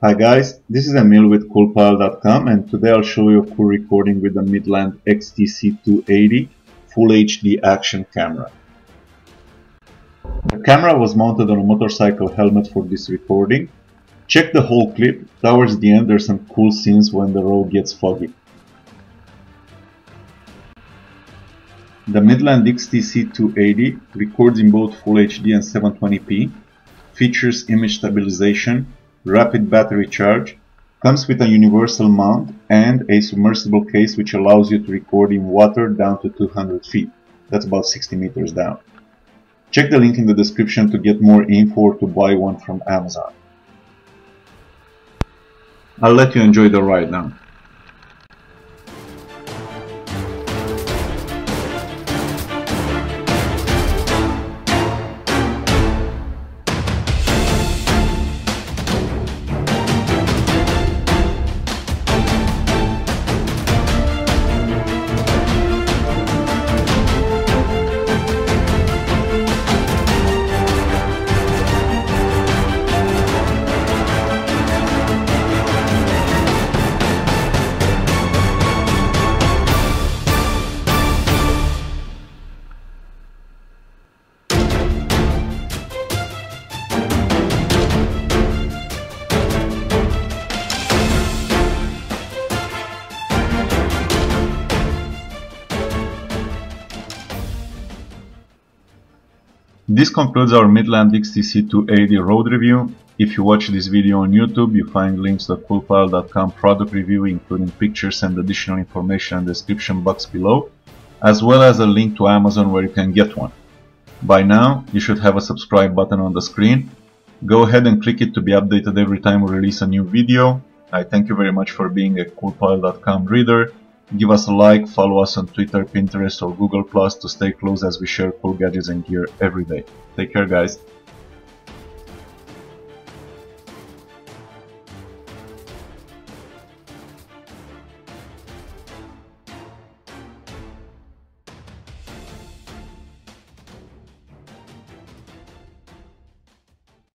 Hi guys, this is Emil with coolpile.com, and today I'll show you a cool recording with the Midland XTC 280 Full HD action camera. The camera was mounted on a motorcycle helmet for this recording. Check the whole clip. Towards the end there's some cool scenes when the road gets foggy. The Midland XTC 280 records in both Full HD and 720p, features image stabilization, rapid battery charge, comes with a universal mount and a submersible case which allows you to record in water down to 200 feet. That's about 60 meters down. Check the link in the description to get more info or to buy one from Amazon. I'll let you enjoy the ride now. This concludes our Midland XTC 280 road review. If you watch this video on YouTube, you find links to the coolpile.com product review, including pictures and additional information in the description box below, as well as a link to Amazon where you can get one. By now, you should have a subscribe button on the screen. Go ahead and click it to be updated every time we release a new video. I thank you very much for being a coolpile.com reader. Give us a like, follow us on Twitter, Pinterest or Google Plus to stay close as we share cool gadgets and gear every day. Take care guys.